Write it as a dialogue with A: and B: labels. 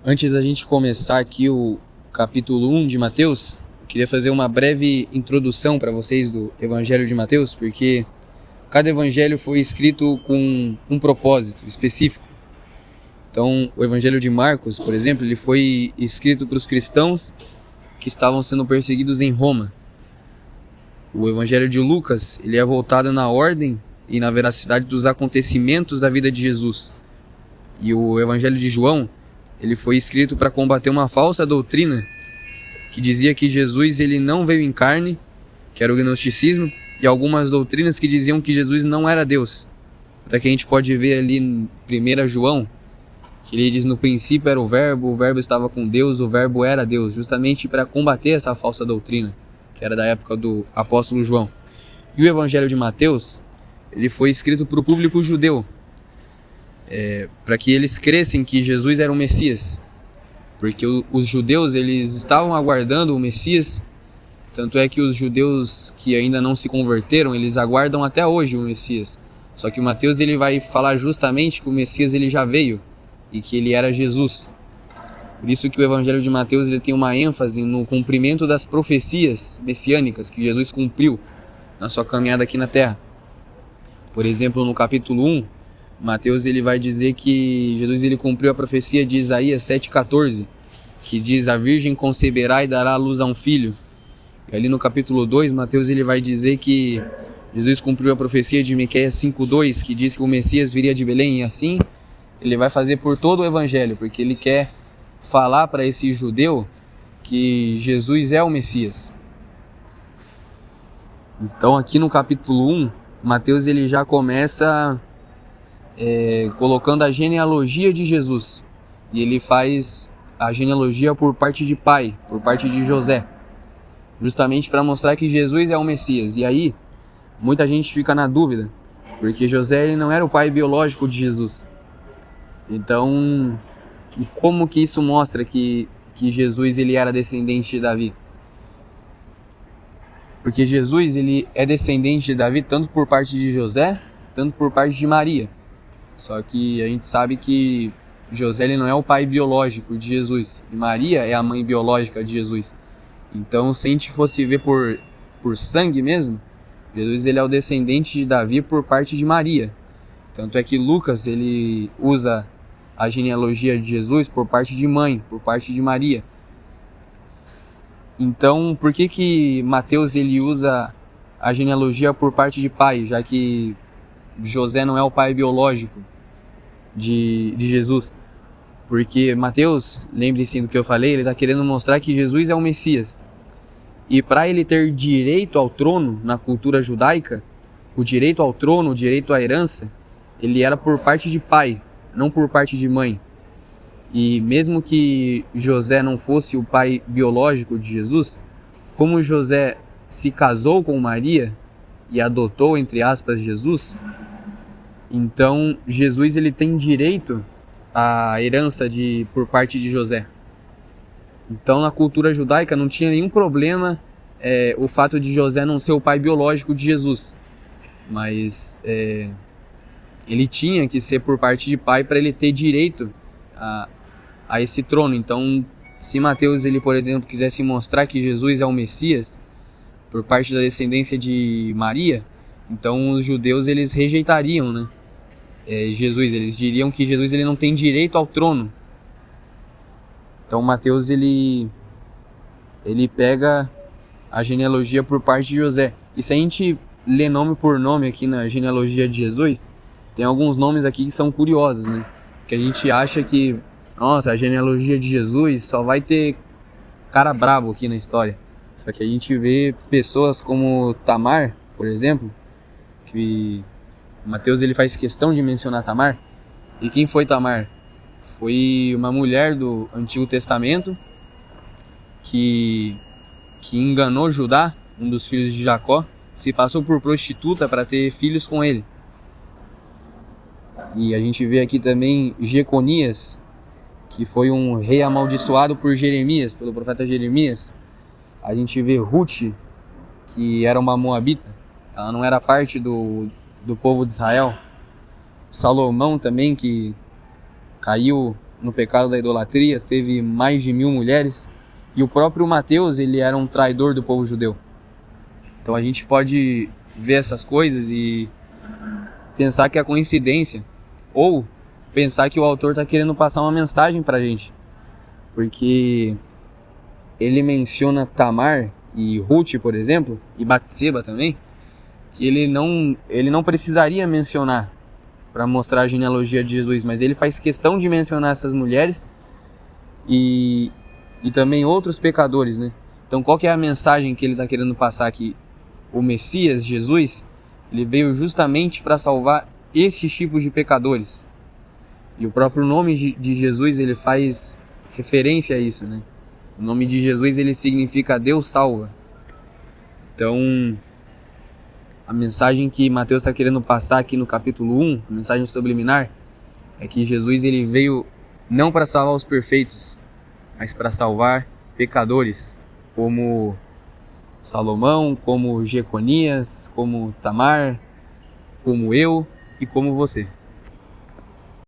A: Antes da gente começar aqui o capítulo 1 de Mateus, eu queria fazer uma breve introdução para vocês do Evangelho de Mateus, porque cada evangelho foi escrito com um propósito específico. Então, o Evangelho de Marcos, por exemplo, ele foi escrito para os cristãos que estavam sendo perseguidos em Roma. O Evangelho de Lucas, ele é voltado na ordem e na veracidade dos acontecimentos da vida de Jesus. E o Evangelho de João, ele foi escrito para combater uma falsa doutrina que dizia que Jesus ele não veio em carne, que era o gnosticismo, e algumas doutrinas que diziam que Jesus não era Deus. Até que a gente pode ver ali em 1 João, que ele diz: no princípio era o verbo estava com Deus, o verbo era Deus, justamente para combater essa falsa doutrina, que era da época do apóstolo João. E o Evangelho de Mateus, ele foi escrito para o público judeu, para que eles crescem que Jesus era o Messias, porque os judeus eles estavam aguardando o Messias. Tanto é que os judeus que ainda não se converteram, eles aguardam até hoje o Messias. Só que o Mateus ele vai falar justamente que o Messias ele já veio e que ele era Jesus. Por isso que o Evangelho de Mateus ele tem uma ênfase no cumprimento das profecias messiânicas que Jesus cumpriu na sua caminhada aqui na Terra. Por exemplo, no capítulo 1, Mateus ele vai dizer que Jesus ele cumpriu a profecia de Isaías 7,14, que diz: a virgem conceberá e dará à luz a um filho. E ali no capítulo 2, Mateus ele vai dizer que Jesus cumpriu a profecia de Miqueias 5,2, que diz que o Messias viria de Belém, e assim ele vai fazer por todo o Evangelho, porque ele quer falar para esse judeu que Jesus é o Messias. Então aqui no capítulo 1, Mateus ele já começa colocando a genealogia de Jesus. E ele faz a genealogia por parte de pai, por parte de José, justamente para mostrar que Jesus é o Messias. E aí, muita gente fica na dúvida, porque José ele não era o pai biológico de Jesus. Então, como que isso mostra que Jesus ele era descendente de Davi? Porque Jesus ele é descendente de Davi tanto por parte de José, tanto por parte de Maria. Só que a gente sabe que José ele não é o pai biológico de Jesus, e Maria é a mãe biológica de Jesus. Então, se a gente fosse ver por sangue mesmo, Jesus ele é o descendente de Davi por parte de Maria. Tanto é que Lucas ele usa a genealogia de Jesus por parte de mãe, por parte de Maria. Então, por que Mateus ele usa a genealogia por parte de pai, já que José não é o pai biológico de Jesus? Porque Mateus, lembre-se do que eu falei, ele está querendo mostrar que Jesus é o Messias. E para ele ter direito ao trono na cultura judaica, o direito ao trono, o direito à herança, ele era por parte de pai, não por parte de mãe. E mesmo que José não fosse o pai biológico de Jesus, como José se casou com Maria e adotou, entre aspas, Jesus, então Jesus ele tem direito à herança por parte de José. Então na cultura judaica não tinha nenhum problema o fato de José não ser o pai biológico de Jesus, mas ele tinha que ser por parte de pai para ele ter direito a esse trono. Então, se Mateus, ele, por exemplo, quisesse mostrar que Jesus é o Messias por parte da descendência de Maria, então os judeus eles rejeitariam, né, Jesus. Eles diriam que Jesus ele não tem direito ao trono. Então Mateus ele pega a genealogia por parte de José. E se a gente ler nome por nome aqui na genealogia de Jesus, tem alguns nomes aqui que são curiosos, né? Que a gente acha que, nossa, a genealogia de Jesus só vai ter cara brabo aqui na história. Só que a gente vê pessoas como Tamar, por exemplo, que Mateus ele faz questão de mencionar Tamar. E quem foi Tamar? Foi uma mulher do Antigo Testamento que enganou Judá, um dos filhos de Jacó, se passou por prostituta para ter filhos com ele. E a gente vê aqui também Jeconias, que foi um rei amaldiçoado por Jeremias, pelo profeta Jeremias. A gente vê Ruth, que era uma moabita, ela não era parte do povo de Israel. Salomão também, que caiu no pecado da idolatria, teve mais de 1000 mulheres, e o próprio Mateus, ele era um traidor do povo judeu. Então a gente pode ver essas coisas e pensar que é coincidência, ou pensar que o autor está querendo passar uma mensagem pra gente, porque ele menciona Tamar e Ruth, por exemplo, e Batseba também, que ele não precisaria mencionar para mostrar a genealogia de Jesus, mas ele faz questão de mencionar essas mulheres e também outros pecadores, né? Então qual que é a mensagem que ele está querendo passar aqui? O Messias, Jesus, ele veio justamente para salvar esses tipos de pecadores. E o próprio nome de Jesus, ele faz referência a isso, né? O nome de Jesus, ele significa Deus salva. Então, a mensagem que Mateus está querendo passar aqui no capítulo 1, a mensagem subliminar, é que Jesus, ele veio não para salvar os perfeitos, mas para salvar pecadores, como Salomão, como Jeconias, como Tamar, como eu e como você.